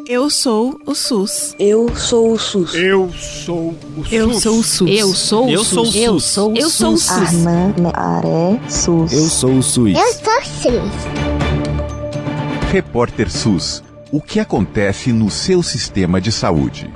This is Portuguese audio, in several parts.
Eu sou o SUS. Eu sou o SUS. Eu sou o SUS. Eu sou o SUS. Eu sou o SUS. Eu sou o SUS. Armã, Aré, SUS. Eu sou o SUS. Eu sou o SUS. Repórter SUS. O que acontece no seu sistema de saúde?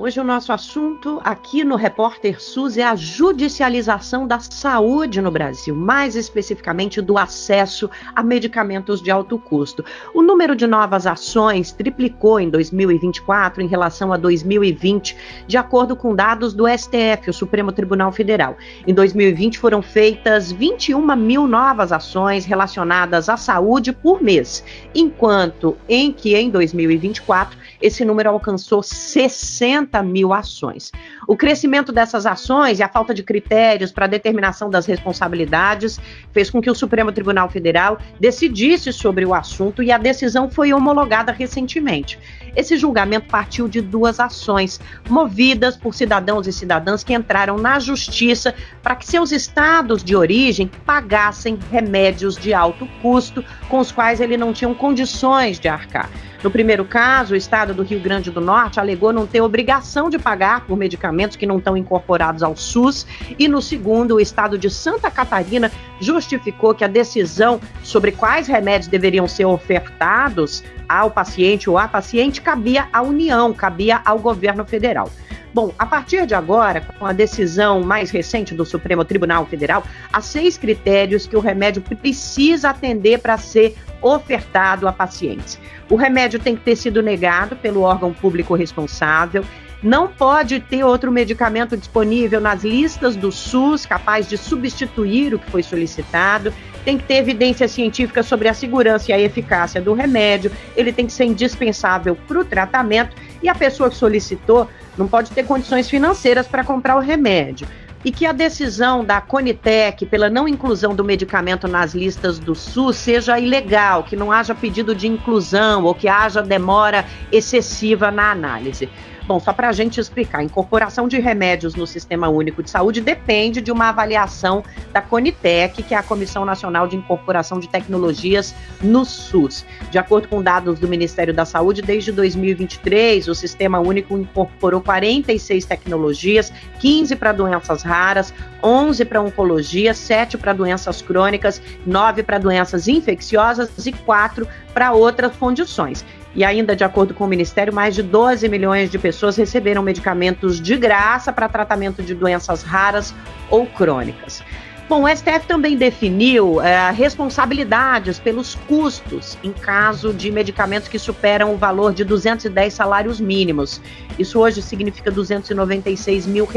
Hoje o nosso assunto aqui no Repórter SUS é a judicialização da saúde no Brasil, mais especificamente do acesso a medicamentos de alto custo. O número de novas ações triplicou em 2024 em relação a 2020, de acordo com dados do STF, o Supremo Tribunal Federal. Em 2020 foram feitas 21 mil novas ações relacionadas à saúde por mês, enquanto em 2024 esse número alcançou 60 mil ações. O crescimento dessas ações e a falta de critérios para a determinação das responsabilidades fez com que o Supremo Tribunal Federal decidisse sobre o assunto e a decisão foi homologada recentemente. Esse julgamento partiu de duas ações movidas por cidadãos e cidadãs que entraram na justiça para que seus estados de origem pagassem remédios de alto custo com os quais eles não tinham condições de arcar. No primeiro caso, o estado do Rio Grande do Norte alegou não ter obrigação de pagar por medicamentos que não estão incorporados ao SUS, e no segundo, o estado de Santa Catarina justificou que a decisão sobre quais remédios deveriam ser ofertados ao paciente ou à paciente cabia à União, cabia ao governo federal. Bom, a partir de agora, com a decisão mais recente do Supremo Tribunal Federal, há 6 critérios que o remédio precisa atender para ser ofertado a pacientes. O remédio tem que ter sido negado pelo órgão público responsável, não pode ter outro medicamento disponível nas listas do SUS capaz de substituir o que foi solicitado, tem que ter evidência científica sobre a segurança e a eficácia do remédio, ele tem que ser indispensável para o tratamento e a pessoa que solicitou não pode ter condições financeiras para comprar o remédio. E que a decisão da Conitec pela não inclusão do medicamento nas listas do SUS seja ilegal, que não haja pedido de inclusão ou que haja demora excessiva na análise. Bom, só para a gente explicar, a incorporação de remédios no Sistema Único de Saúde depende de uma avaliação da Conitec, que é a Comissão Nacional de Incorporação de Tecnologias no SUS. De acordo com dados do Ministério da Saúde, desde 2023, o Sistema Único incorporou 46 tecnologias, 15 para doenças raras, 11 para oncologia, 7 para doenças crônicas, 9 para doenças infecciosas e 4 para outras condições. E ainda, de acordo com o Ministério, mais de 12 milhões de pessoas receberam medicamentos de graça para tratamento de doenças raras ou crônicas. Bom, o STF também definiu responsabilidades pelos custos em caso de medicamentos que superam o valor de 210 salários mínimos. Isso hoje significa R$296 mil.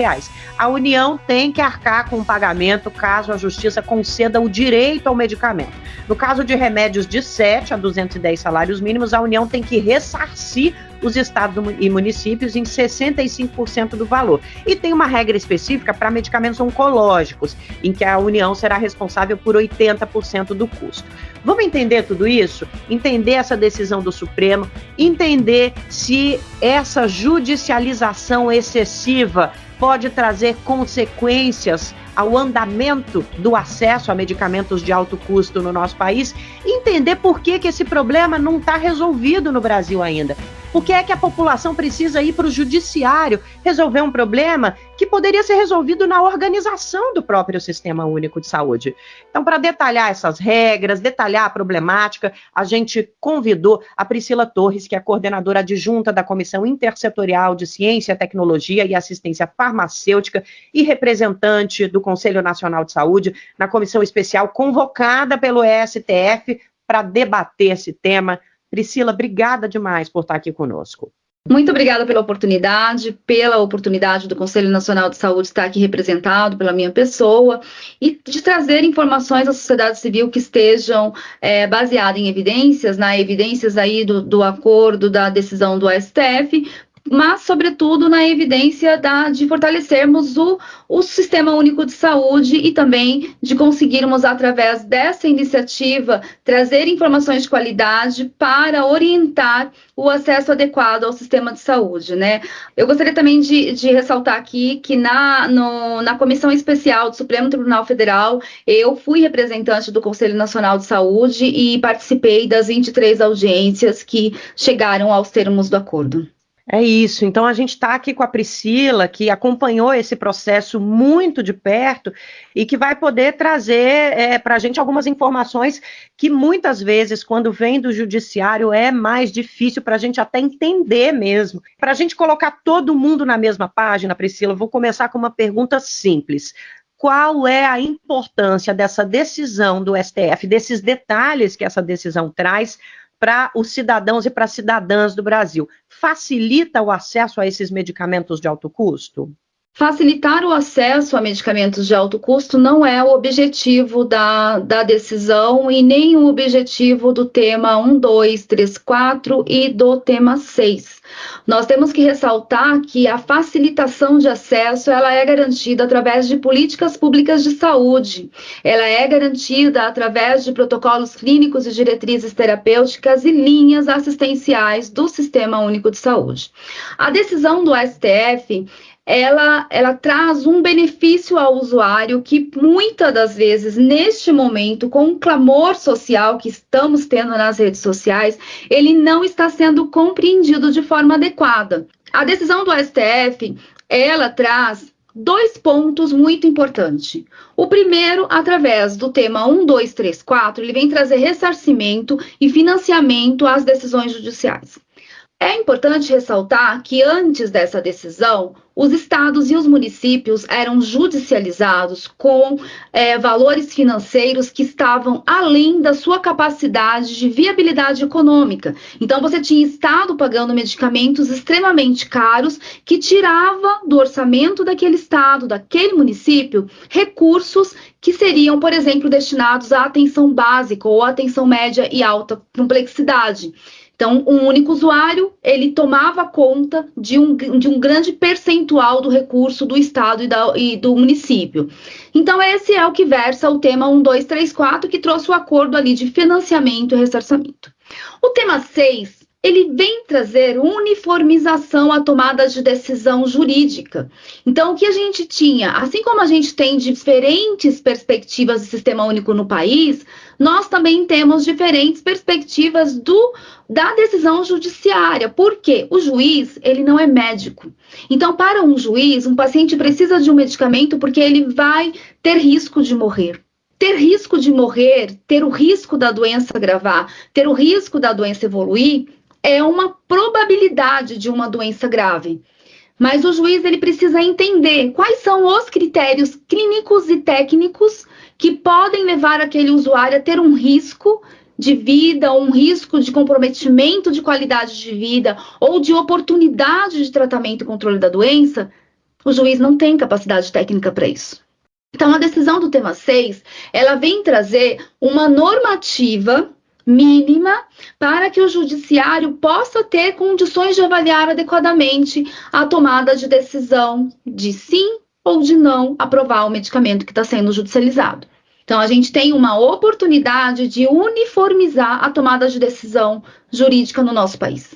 A União tem que arcar com o pagamento caso a Justiça conceda o direito ao medicamento. No caso de remédios de 7 a 210 salários mínimos, a União tem que ressarcir os estados e municípios em 65% do valor. E tem uma regra específica para medicamentos oncológicos, em que a União será responsável por 80% do custo. Vamos entender tudo isso? Entender essa decisão do Supremo, entender se essa judicialização excessiva pode trazer consequências ao andamento do acesso a medicamentos de alto custo no nosso país, e entender por que esse problema não está resolvido no Brasil ainda. Por que é que a população precisa ir para o judiciário resolver um problema que poderia ser resolvido na organização do próprio Sistema Único de Saúde? Então, para detalhar essas regras, detalhar a problemática, a gente convidou a Priscila Torres, que é coordenadora adjunta da Comissão Intersetorial de Ciência, Tecnologia e Assistência Farmacêutica e representante do Conselho Nacional de Saúde, na comissão especial convocada pelo STF para debater esse tema. Priscila, obrigada demais por estar aqui conosco. Muito obrigada pela oportunidade do Conselho Nacional de Saúde estar aqui representado pela minha pessoa e de trazer informações à sociedade civil que estejam baseadas em evidências, evidências aí do acordo da decisão do STF, mas, sobretudo, na evidência de fortalecermos o Sistema Único de Saúde e também de conseguirmos, através dessa iniciativa, trazer informações de qualidade para orientar o acesso adequado ao sistema de saúde, né? Eu gostaria também de ressaltar aqui que na Comissão Especial do Supremo Tribunal Federal, eu fui representante do Conselho Nacional de Saúde e participei das 23 audiências que chegaram aos termos do acordo. É isso, então a gente está aqui com a Priscila, que acompanhou esse processo muito de perto e que vai poder trazer para a gente algumas informações que muitas vezes, quando vem do judiciário, é mais difícil para a gente até entender mesmo. Para a gente colocar todo mundo na mesma página, Priscila, eu vou começar com uma pergunta simples. Qual é a importância dessa decisão do STF, desses detalhes que essa decisão traz para os cidadãos e para as cidadãs do Brasil? Facilita o acesso a esses medicamentos de alto custo? Facilitar o acesso a medicamentos de alto custo não é o objetivo da decisão e nem o objetivo do tema 1, 2, 3, 4 e do tema 6. Nós temos que ressaltar que a facilitação de acesso ela é garantida através de políticas públicas de saúde, ela é garantida através de protocolos clínicos e diretrizes terapêuticas e linhas assistenciais do Sistema Único de Saúde. A decisão do STF ela traz um benefício ao usuário que muitas das vezes, neste momento, com o clamor social que estamos tendo nas redes sociais, ele não está sendo compreendido de forma adequada. A decisão do STF, ela traz 2 pontos muito importantes. O primeiro, através do tema 1, 2, 3, 4, ele vem trazer ressarcimento e financiamento às decisões judiciais. É importante ressaltar que antes dessa decisão, os estados e os municípios eram judicializados com valores financeiros que estavam além da sua capacidade de viabilidade econômica. Então, você tinha estado pagando medicamentos extremamente caros que tirava do orçamento daquele estado, daquele município, recursos que seriam, por exemplo, destinados à atenção básica ou à atenção média e alta complexidade. Então, um único usuário, ele tomava conta de um grande percentual do recurso do Estado e do município. Então, esse é o que versa o tema 1, 2, 3, 4, que trouxe o acordo ali de financiamento e ressarcimento. O tema 6, ele vem trazer uniformização à tomada de decisão jurídica. Então, o que a gente tinha, assim como a gente tem diferentes perspectivas de sistema único no país, nós também temos diferentes perspectivas da decisão judiciária. Por quê? O juiz, ele não é médico. Então, para um juiz, um paciente precisa de um medicamento porque ele vai ter risco de morrer. Ter risco de morrer, ter o risco da doença agravar, ter o risco da doença evoluir, é uma probabilidade de uma doença grave. Mas o juiz ele precisa entender quais são os critérios clínicos e técnicos que podem levar aquele usuário a ter um risco de vida, um risco de comprometimento de qualidade de vida ou de oportunidade de tratamento e controle da doença. O juiz não tem capacidade técnica para isso. Então, a decisão do tema 6, ela vem trazer uma normativa mínima para que o judiciário possa ter condições de avaliar adequadamente a tomada de decisão de sim ou de não aprovar o medicamento que está sendo judicializado. Então, a gente tem uma oportunidade de uniformizar a tomada de decisão jurídica no nosso país.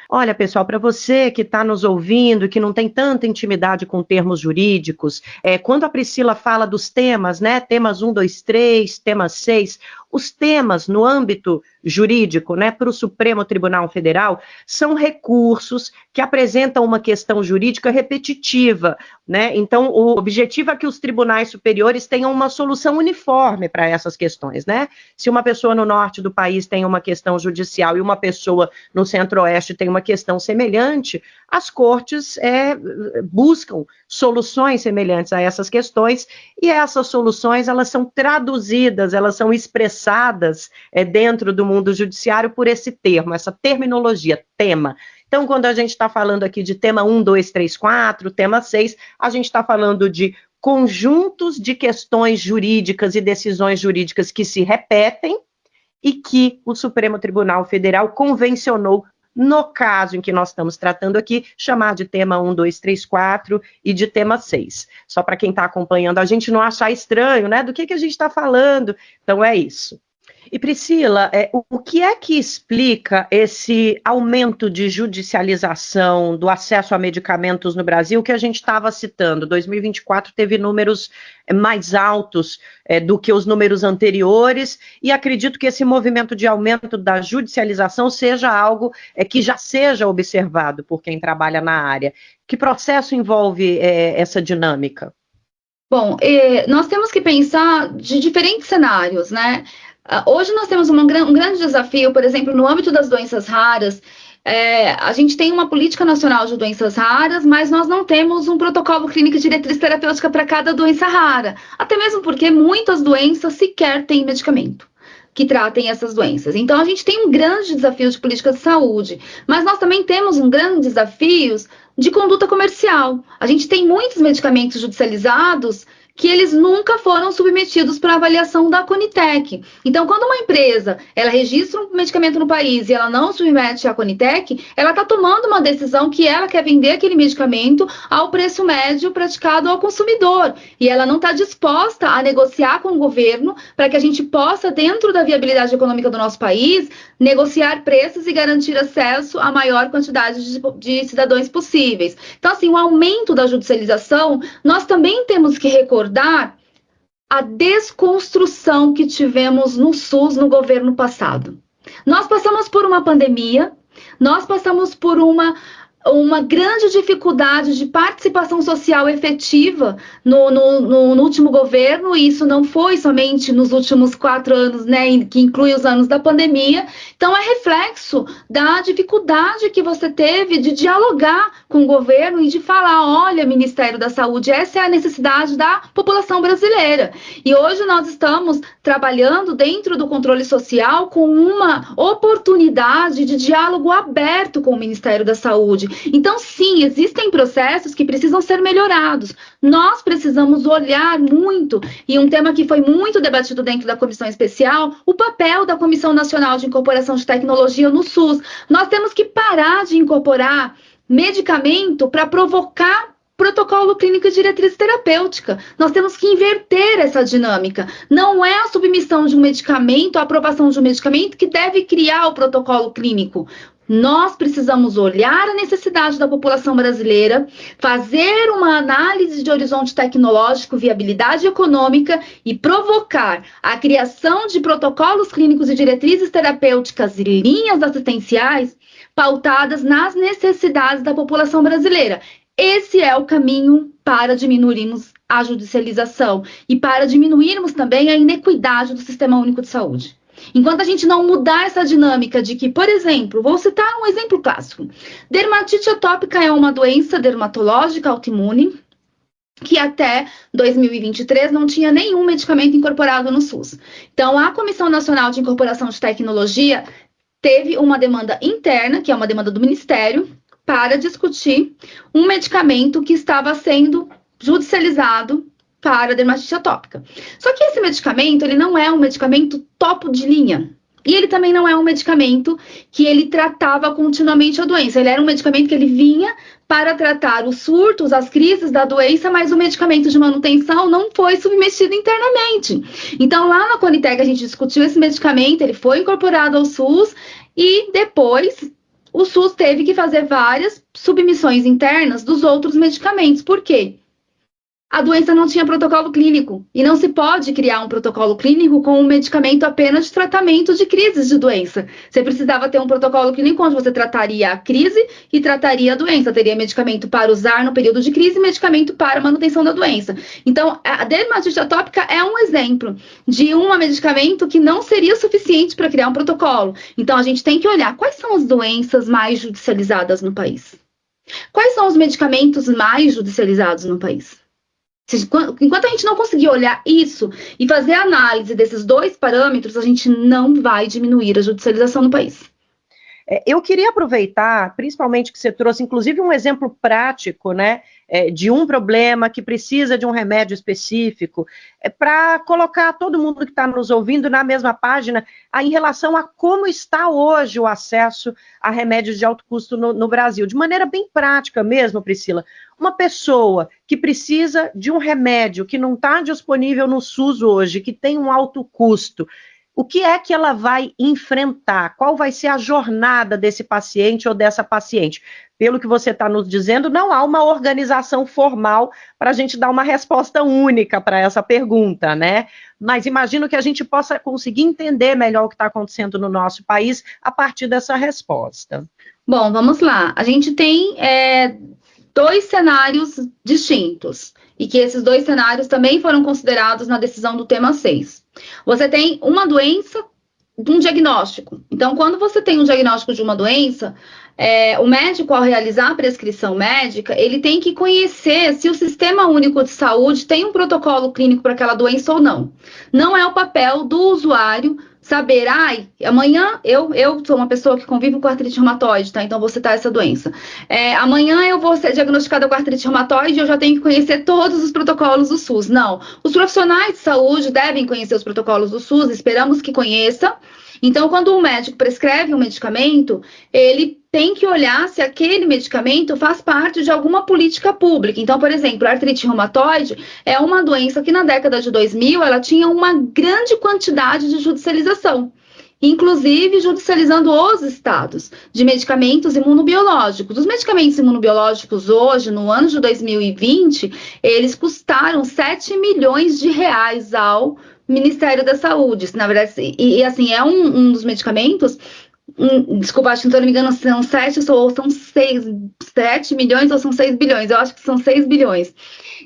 Olha, pessoal, para você que está nos ouvindo, que não tem tanta intimidade com termos jurídicos, quando a Priscila fala dos temas, né, temas 1, 2, 3, tema 6, os temas no âmbito jurídico, né, para o Supremo Tribunal Federal, são recursos que apresentam uma questão jurídica repetitiva, né? Então, o objetivo é que os tribunais superiores tenham uma solução uniforme para essas questões, né? Se uma pessoa no norte do país tem uma questão judicial e uma pessoa no centro-oeste tem uma questão semelhante, as cortes buscam soluções semelhantes a essas questões e essas soluções, elas são traduzidas, elas são expressadas dentro do mundo judiciário por esse termo, essa terminologia, tema. Então, quando a gente está falando aqui de tema 1, 2, 3, 4, tema 6, a gente está falando de conjuntos de questões jurídicas e decisões jurídicas que se repetem e que o Supremo Tribunal Federal convencionou no caso em que nós estamos tratando aqui, chamar de tema 1, 2, 3, 4 e de tema 6. Só para quem está acompanhando a gente não achar estranho, né? Do que a gente está falando. Então é isso. E Priscila, o que é que explica esse aumento de judicialização do acesso a medicamentos no Brasil que a gente estava citando? 2024 teve números mais altos do que os números anteriores, e acredito que esse movimento de aumento da judicialização seja algo que já seja observado por quem trabalha na área. Que processo envolve essa dinâmica? Bom, nós temos que pensar de diferentes cenários, né? Hoje nós temos um grande desafio, por exemplo, no âmbito das doenças raras. A gente tem uma política nacional de doenças raras, mas nós não temos um protocolo clínico de diretriz terapêutica para cada doença rara, até mesmo porque muitas doenças sequer têm medicamento que tratem essas doenças. Então, a gente tem um grande desafio de política de saúde, mas nós também temos um grande desafio de conduta comercial. A gente tem muitos medicamentos judicializados que eles nunca foram submetidos para avaliação da Conitec. Então, quando uma empresa ela registra um medicamento no país e ela não submete à Conitec, ela está tomando uma decisão que ela quer vender aquele medicamento ao preço médio praticado ao consumidor. E ela não está disposta a negociar com o governo para que a gente possa, dentro da viabilidade econômica do nosso país, negociar preços e garantir acesso à maior quantidade de cidadãos possíveis. Então, assim, o aumento da judicialização, nós também temos que recordar a desconstrução que tivemos no SUS no governo passado. Nós passamos por uma pandemia, nós passamos por uma grande dificuldade de participação social efetiva no último governo, e isso não foi somente nos últimos 4 anos, né, que inclui os anos da pandemia. Então, é reflexo da dificuldade que você teve de dialogar com o governo e de falar, olha, Ministério da Saúde, essa é a necessidade da população brasileira. E hoje nós estamos trabalhando dentro do controle social com uma oportunidade de diálogo aberto com o Ministério da Saúde. Então, sim, existem processos que precisam ser melhorados. Nós precisamos olhar muito, e um tema que foi muito debatido dentro da comissão especial, o papel da Comissão Nacional de Incorporação de Tecnologia no SUS. Nós temos que parar de incorporar medicamento para provocar protocolo clínico e diretriz terapêutica. Nós temos que inverter essa dinâmica. Não é a submissão de um medicamento, a aprovação de um medicamento que deve criar o protocolo clínico. Nós precisamos olhar a necessidade da população brasileira, fazer uma análise de horizonte tecnológico, viabilidade econômica e provocar a criação de protocolos clínicos e diretrizes terapêuticas e linhas assistenciais pautadas nas necessidades da população brasileira. Esse é o caminho para diminuirmos a judicialização e para diminuirmos também a inequidade do Sistema Único de Saúde. Enquanto a gente não mudar essa dinâmica de que, por exemplo, vou citar um exemplo clássico. Dermatite atópica é uma doença dermatológica autoimune que até 2023 não tinha nenhum medicamento incorporado no SUS. Então, a Comissão Nacional de Incorporação de Tecnologia teve uma demanda interna, que é uma demanda do Ministério, para discutir um medicamento que estava sendo judicializado para dermatite atópica. Só que esse medicamento, ele não é um medicamento topo de linha. E ele também não é um medicamento que ele tratava continuamente a doença. Ele era um medicamento que ele vinha para tratar os surtos, as crises da doença, mas o medicamento de manutenção não foi submetido internamente. Então, lá na Conitec, a gente discutiu esse medicamento, ele foi incorporado ao SUS e depois o SUS teve que fazer várias submissões internas dos outros medicamentos. Por quê? A doença não tinha protocolo clínico e não se pode criar um protocolo clínico com um medicamento apenas de tratamento de crises de doença. Você precisava ter um protocolo clínico onde você trataria a crise e trataria a doença. Teria medicamento para usar no período de crise e medicamento para manutenção da doença. Então, a dermatite atópica é um exemplo de um medicamento que não seria suficiente para criar um protocolo. Então, a gente tem que olhar quais são as doenças mais judicializadas no país. Quais são os medicamentos mais judicializados no país? Enquanto a gente não conseguir olhar isso e fazer análise desses dois parâmetros, a gente não vai diminuir a judicialização no país. Eu queria aproveitar, principalmente que você trouxe, inclusive, um exemplo prático, né, de um problema que precisa de um remédio específico, para colocar todo mundo que está nos ouvindo na mesma página em relação a como está hoje o acesso a remédios de alto custo no Brasil, de maneira bem prática mesmo, Priscila. Uma pessoa que precisa de um remédio que não está disponível no SUS hoje, que tem um alto custo, o que é que ela vai enfrentar? Qual vai ser a jornada desse paciente ou dessa paciente? Pelo que você está nos dizendo, não há uma organização formal para a gente dar uma resposta única para essa pergunta, né? Mas imagino que a gente possa conseguir entender melhor o que está acontecendo no nosso país a partir dessa resposta. Bom, vamos lá. A gente tem dois cenários distintos, e que esses dois cenários também foram considerados na decisão do tema 6. Você tem uma doença, um diagnóstico. Então, quando você tem um diagnóstico de uma doença, o médico, ao realizar a prescrição médica, ele tem que conhecer se o Sistema Único de Saúde tem um protocolo clínico para aquela doença ou não. Não é o papel do usuário saber, amanhã eu sou uma pessoa que convive com artrite reumatoide, tá? Então vou citar essa doença. Amanhã eu vou ser diagnosticada com artrite reumatoide e eu já tenho que conhecer todos os protocolos do SUS. Não. Os profissionais de saúde devem conhecer os protocolos do SUS, esperamos que conheça. Então, quando um médico prescreve um medicamento, ele tem que olhar se aquele medicamento faz parte de alguma política pública. Então, por exemplo, a artrite reumatoide é uma doença que na década de 2000 ela tinha uma grande quantidade de judicialização, inclusive judicializando os estados de medicamentos imunobiológicos. Os medicamentos imunobiológicos hoje, no ano de 2020, eles custaram 7 milhões de reais ao Ministério da Saúde. Na verdade, e assim, é um dos medicamentos, desculpa, acho que se não me engano, são 7 milhões ou são 6 bilhões, eu acho que são 6 bilhões.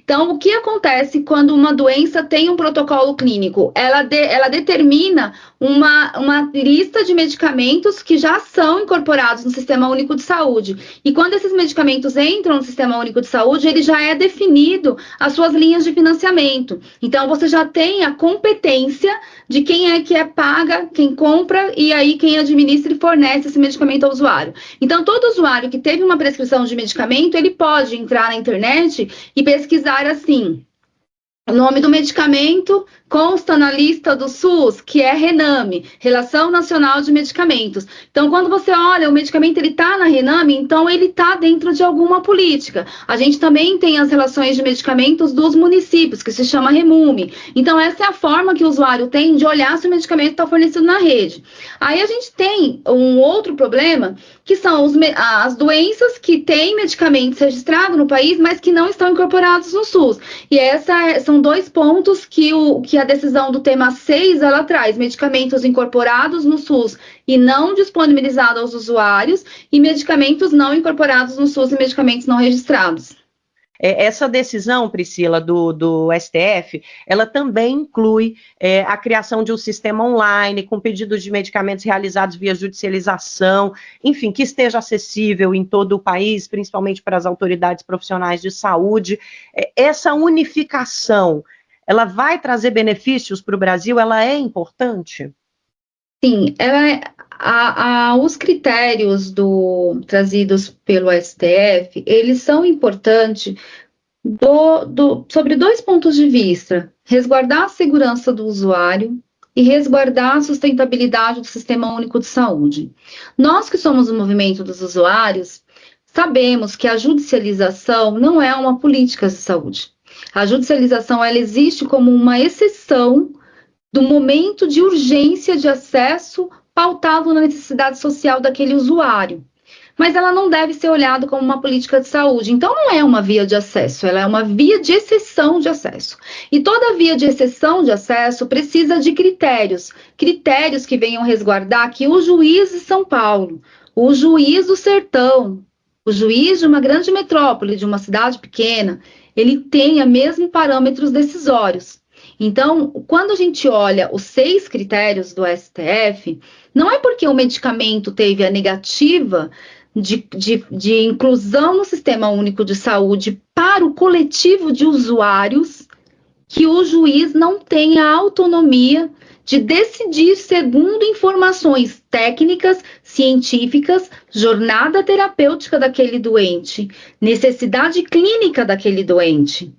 Então, o que acontece quando uma doença tem um protocolo clínico? Ela determina uma lista de medicamentos que já são incorporados no Sistema Único de Saúde. E quando esses medicamentos entram no Sistema Único de Saúde, ele já é definido as suas linhas de financiamento. Então, você já tem a competência de quem é que paga, quem compra e aí quem administra e fornece esse medicamento ao usuário. Então, todo usuário que teve uma prescrição de medicamento, ele pode entrar na internet e pesquisar assim: o nome do medicamento consta na lista do SUS, que é RENAME, Relação Nacional de Medicamentos. Então, quando você olha, o medicamento está na RENAME, então ele está dentro de alguma política. A gente também tem as relações de medicamentos dos municípios, que se chama REMUME. Então, essa é a forma que o usuário tem de olhar se o medicamento está fornecido na rede. Aí a gente tem um outro problema, que são as doenças que têm medicamentos registrados no país, mas que não estão incorporados no SUS. E são dois pontos que a decisão do tema 6, ela traz: medicamentos incorporados no SUS e não disponibilizados aos usuários, e medicamentos não incorporados no SUS e medicamentos não registrados. Essa decisão, Priscila, do STF, ela também inclui a criação de um sistema online com pedidos de medicamentos realizados via judicialização, enfim, que esteja acessível em todo o país, principalmente para as autoridades profissionais de saúde. Essa unificação, ela vai trazer benefícios para o Brasil? Ela é importante? Sim, os critérios trazidos pelo STF, eles são importantes sobre dois pontos de vista: resguardar a segurança do usuário e resguardar a sustentabilidade do Sistema Único de Saúde. Nós que somos o movimento dos usuários, sabemos que a judicialização não é uma política de saúde. A judicialização, ela existe como uma exceção do momento de urgência de acesso pautado na necessidade social daquele usuário. Mas ela não deve ser olhada como uma política de saúde. Então, não é uma via de acesso, ela é uma via de exceção de acesso. E toda via de exceção de acesso precisa de critérios que venham resguardar que o juiz de São Paulo, o juiz do sertão, o juiz de uma grande metrópole, de uma cidade pequena, ele tenha mesmo parâmetros decisórios. Então, quando a gente olha os 6 critérios do STF, não é porque o medicamento teve a negativa de inclusão no Sistema Único de Saúde para o coletivo de usuários que o juiz não tem a autonomia de decidir segundo informações técnicas, científicas, jornada terapêutica daquele doente, necessidade clínica daquele doente.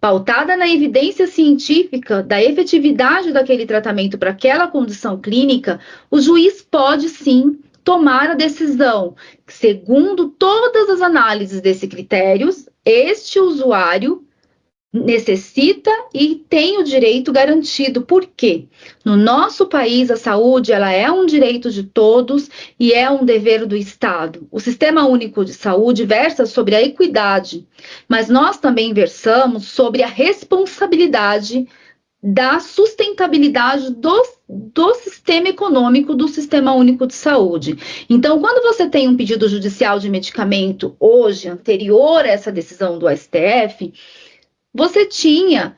Pautada na evidência científica da efetividade daquele tratamento para aquela condição clínica, o juiz pode sim tomar a decisão. Segundo todas as análises desses critérios, este usuário necessita e tem o direito garantido. Por quê? No nosso país, a saúde ela é um direito de todos e é um dever do Estado. O Sistema Único de Saúde versa sobre a equidade, mas nós também versamos sobre a responsabilidade da sustentabilidade do sistema econômico do Sistema Único de Saúde. Então, quando você tem um pedido judicial de medicamento hoje, anterior a essa decisão do STF, você tinha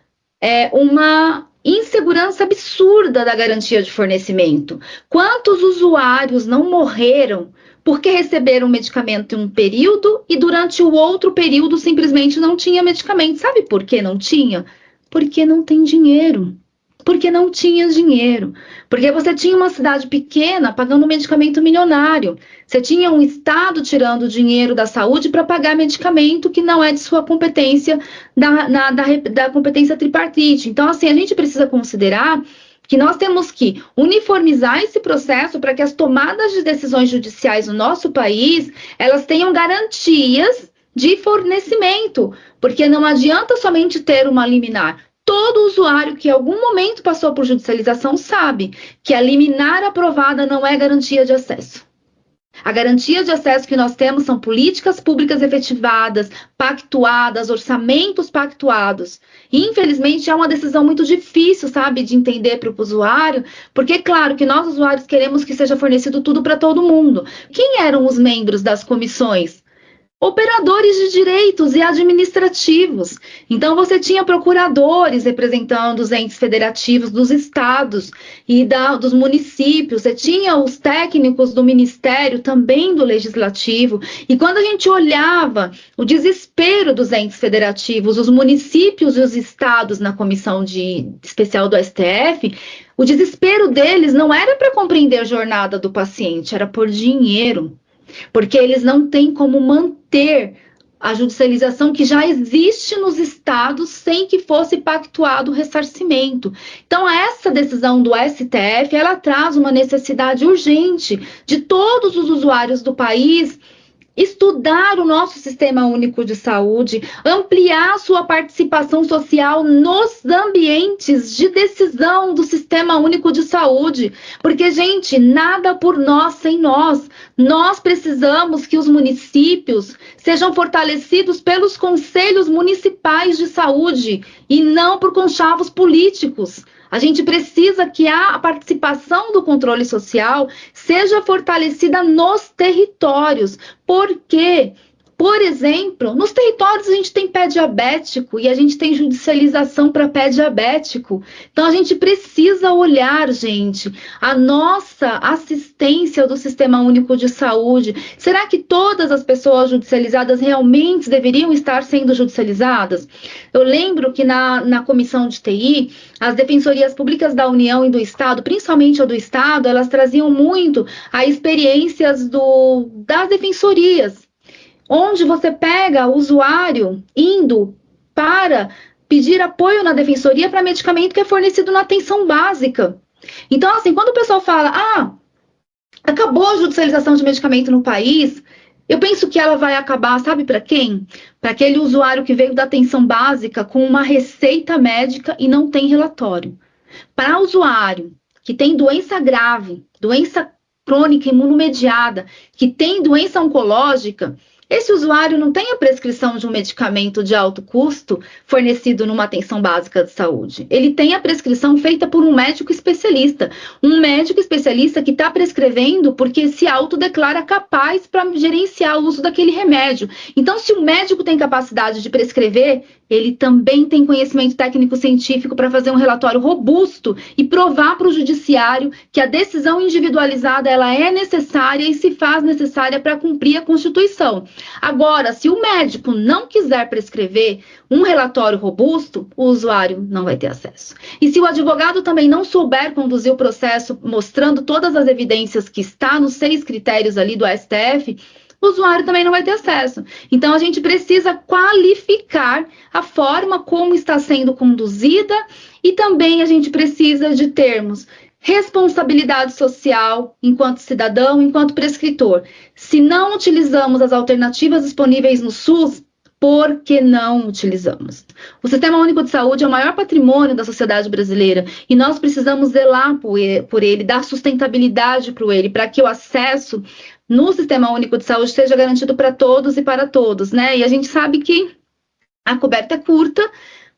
uma insegurança absurda da garantia de fornecimento. Quantos usuários não morreram porque receberam medicamento em um período e durante o outro período simplesmente não tinha medicamento? Sabe por que não tinha? Porque não tem dinheiro. Porque não tinha dinheiro. Porque você tinha uma cidade pequena pagando medicamento milionário. Você tinha um Estado tirando dinheiro da saúde para pagar medicamento que não é de sua competência, da competência tripartite. Então, assim, a gente precisa considerar que nós temos que uniformizar esse processo para que as tomadas de decisões judiciais no nosso país, elas tenham garantias de fornecimento. Porque não adianta somente ter uma liminar. Todo usuário que em algum momento passou por judicialização sabe que a liminar aprovada não é garantia de acesso. A garantia de acesso que nós temos são políticas públicas efetivadas, pactuadas, orçamentos pactuados. E, infelizmente, é uma decisão muito difícil, sabe, de entender para o usuário, porque, claro, que nós, usuários, queremos que seja fornecido tudo para todo mundo. Quem eram os membros das comissões? Operadores de direitos e administrativos. Então, você tinha procuradores representando os entes federativos dos estados e dos municípios. Você tinha os técnicos do ministério, também do legislativo. E quando a gente olhava o desespero dos entes federativos, os municípios e os estados na comissão especial do STF, o desespero deles não era para compreender a jornada do paciente, era por dinheiro. Porque eles não têm como manter a judicialização que já existe nos estados sem que fosse pactuado o ressarcimento. Então, essa decisão do STF, ela traz uma necessidade urgente de todos os usuários do país estudar o nosso Sistema Único de Saúde, ampliar sua participação social nos ambientes de decisão do Sistema Único de Saúde. Porque, gente, nada por nós sem nós. Nós precisamos que os municípios sejam fortalecidos pelos conselhos municipais de saúde e não por conchavos políticos. A gente precisa que a participação do controle social seja fortalecida nos territórios. Por quê? Por exemplo, nos territórios a gente tem pé diabético e a gente tem judicialização para pé diabético. Então, a gente precisa olhar, gente, a nossa assistência do Sistema Único de Saúde. Será que todas as pessoas judicializadas realmente deveriam estar sendo judicializadas? Eu lembro que na comissão de TI, as defensorias públicas da União e do Estado, principalmente a do Estado, elas traziam muito as experiências das defensorias, onde você pega o usuário indo para pedir apoio na defensoria para medicamento que é fornecido na atenção básica. Então, assim, quando o pessoal fala, acabou a judicialização de medicamento no país, eu penso que ela vai acabar, sabe para quem? Para aquele usuário que veio da atenção básica com uma receita médica e não tem relatório. Para o usuário que tem doença grave, doença crônica imunomediada, que tem doença oncológica, esse usuário não tem a prescrição de um medicamento de alto custo fornecido numa atenção básica de saúde. Ele tem a prescrição feita por um médico especialista. Um médico especialista que está prescrevendo porque se autodeclara capaz para gerenciar o uso daquele remédio. Então, se o médico tem capacidade de prescrever ele também tem conhecimento técnico-científico para fazer um relatório robusto e provar para o judiciário que a decisão individualizada ela é necessária e se faz necessária para cumprir a Constituição. Agora, se o médico não quiser prescrever um relatório robusto, o usuário não vai ter acesso. E se o advogado também não souber conduzir o processo mostrando todas as evidências que está nos 6 critérios ali do STF, o usuário também não vai ter acesso. Então, a gente precisa qualificar a forma como está sendo conduzida e também a gente precisa de termos responsabilidade social enquanto cidadão, enquanto prescritor. Se não utilizamos as alternativas disponíveis no SUS, por que não utilizamos? O Sistema Único de Saúde é o maior patrimônio da sociedade brasileira e nós precisamos zelar por ele, dar sustentabilidade para ele, para que o acesso no Sistema Único de Saúde seja garantido para todos e para todos, né? E a gente sabe que a coberta é curta,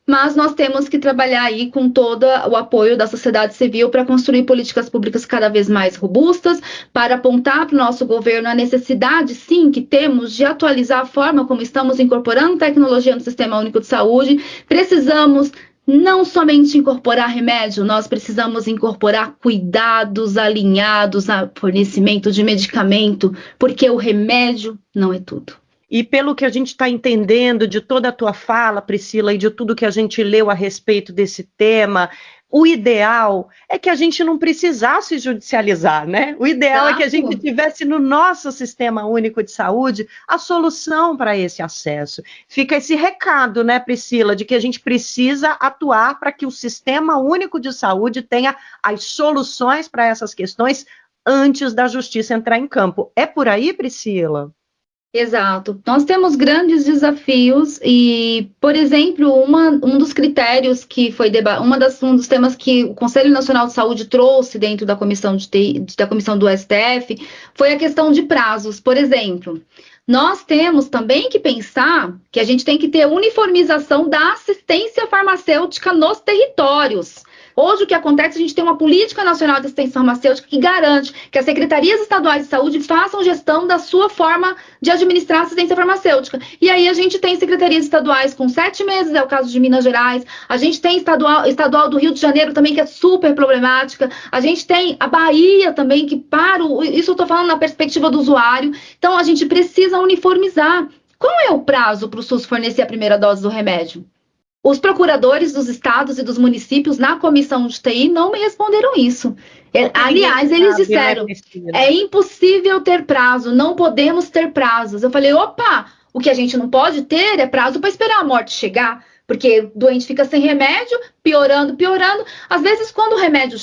mas nós temos que trabalhar aí com todo o apoio da sociedade civil para construir políticas públicas cada vez mais robustas, para apontar para o nosso governo a necessidade, sim, que temos de atualizar a forma como estamos incorporando tecnologia no Sistema Único de Saúde. Precisamos não somente incorporar remédio, nós precisamos incorporar cuidados alinhados a fornecimento de medicamento, porque o remédio não é tudo. E pelo que a gente está entendendo de toda a tua fala, Priscila, e de tudo que a gente leu a respeito desse tema, o ideal é que a gente não precisasse judicializar, né? O ideal é que a gente tivesse no nosso Sistema Único de Saúde a solução para esse acesso. Fica esse recado, né, Priscila, de que a gente precisa atuar para que o Sistema Único de Saúde tenha as soluções para essas questões antes da justiça entrar em campo. É por aí, Priscila? Exato. Nós temos grandes desafios e, por exemplo, um dos critérios que foi um dos temas que o Conselho Nacional de Saúde trouxe dentro da comissão da comissão do STF foi a questão de prazos. Por exemplo, nós temos também que pensar que a gente tem que ter uniformização da assistência farmacêutica nos territórios. Hoje, o que acontece, a gente tem uma política nacional de assistência farmacêutica que garante que as secretarias estaduais de saúde façam gestão da sua forma de administrar a assistência farmacêutica. E aí a gente tem secretarias estaduais com 7 meses, é o caso de Minas Gerais. A gente tem estadual do Rio de Janeiro também, que é super problemática. A gente tem a Bahia também, que isso eu estou falando na perspectiva do usuário. Então, a gente precisa uniformizar. Qual é o prazo para o SUS fornecer a primeira dose do remédio? Os procuradores dos estados e dos municípios na comissão de TI não me responderam isso. Aliás, eles disseram, é impossível ter prazo, não podemos ter prazos. Eu falei, opa, o que a gente não pode ter é prazo para esperar a morte chegar, porque o doente fica sem remédio, piorando. Às vezes, quando o remédio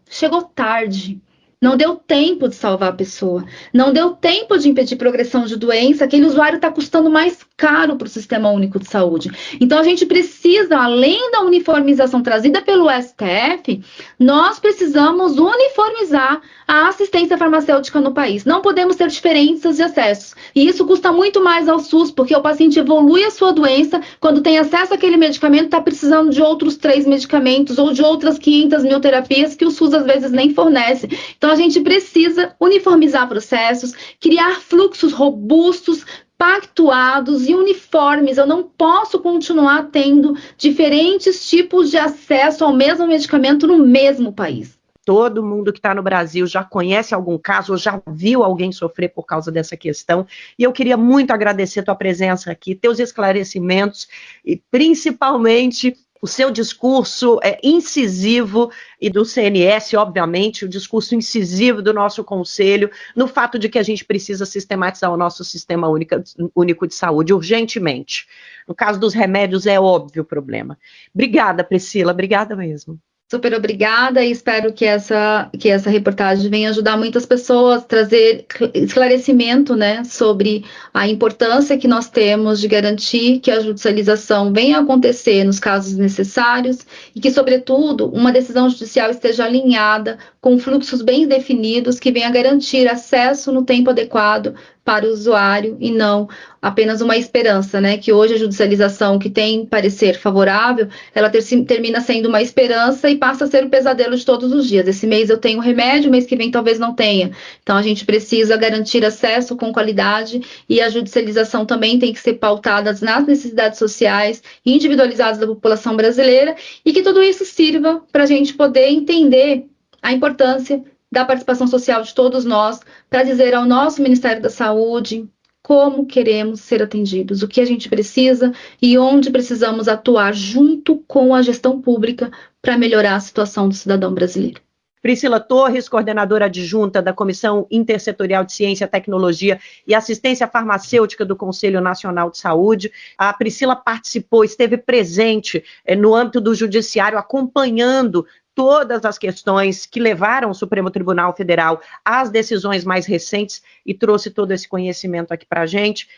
chegou tarde. Não deu tempo de salvar a pessoa, não deu tempo de impedir progressão de doença, aquele usuário está custando mais caro para o Sistema Único de Saúde. Então, a gente precisa, além da uniformização trazida pelo STF, nós precisamos uniformizar a assistência farmacêutica no país. Não podemos ter diferenças de acessos. E isso custa muito mais ao SUS, porque o paciente evolui a sua doença, quando tem acesso àquele medicamento, está precisando de outros 3 medicamentos ou de outras 500 mil terapias que o SUS às vezes nem fornece. Então, a gente precisa uniformizar processos, criar fluxos robustos, pactuados e uniformes. Eu não posso continuar tendo diferentes tipos de acesso ao mesmo medicamento no mesmo país. Todo mundo que está no Brasil já conhece algum caso ou já viu alguém sofrer por causa dessa questão. E eu queria muito agradecer a tua presença aqui, teus esclarecimentos e principalmente o seu discurso incisivo e do CNS, obviamente, o discurso incisivo do nosso conselho no fato de que a gente precisa sistematizar o nosso Sistema Único de Saúde urgentemente. No caso dos remédios é óbvio o problema. Obrigada, Priscila, obrigada mesmo. Super obrigada e espero que essa reportagem venha ajudar muitas pessoas, trazer esclarecimento, né, sobre a importância que nós temos de garantir que a judicialização venha a acontecer nos casos necessários e que, sobretudo, uma decisão judicial esteja alinhada com fluxos bem definidos que venha garantir acesso no tempo adequado para o usuário e não apenas uma esperança, né? Que hoje a judicialização, que tem parecer favorável, ela termina sendo uma esperança e passa a ser um pesadelo de todos os dias. Esse mês eu tenho remédio, mês que vem talvez não tenha. Então a gente precisa garantir acesso com qualidade e a judicialização também tem que ser pautada nas necessidades sociais individualizadas da população brasileira e que tudo isso sirva para a gente poder entender a importância da participação social de todos nós para dizer ao nosso Ministério da Saúde como queremos ser atendidos, o que a gente precisa e onde precisamos atuar junto com a gestão pública para melhorar a situação do cidadão brasileiro. Priscila Torres, coordenadora adjunta da Comissão Intersetorial de Ciência, Tecnologia e Assistência Farmacêutica do Conselho Nacional de Saúde. A Priscila participou, esteve presente no âmbito do Judiciário, acompanhando todas as questões que levaram o Supremo Tribunal Federal às decisões mais recentes e trouxe todo esse conhecimento aqui para a gente.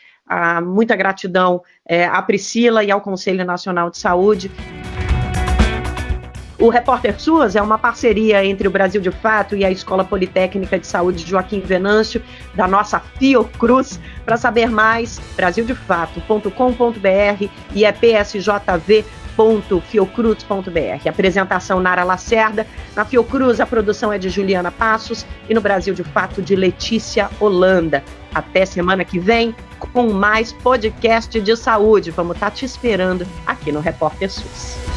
Muita gratidão à Priscila e ao Conselho Nacional de Saúde. O Repórter SUS é uma parceria entre o Brasil de Fato e a Escola Politécnica de Saúde Joaquim Venâncio, da nossa Fiocruz. Para saber mais, brasildefato.com.br e é psjv.fiocruz.br. Apresentação Nara Lacerda. Na Fiocruz, a produção é de Juliana Passos e no Brasil de Fato, de Letícia Holanda. Até semana que vem com mais podcast de saúde. Vamos estar te esperando aqui no Repórter SUS.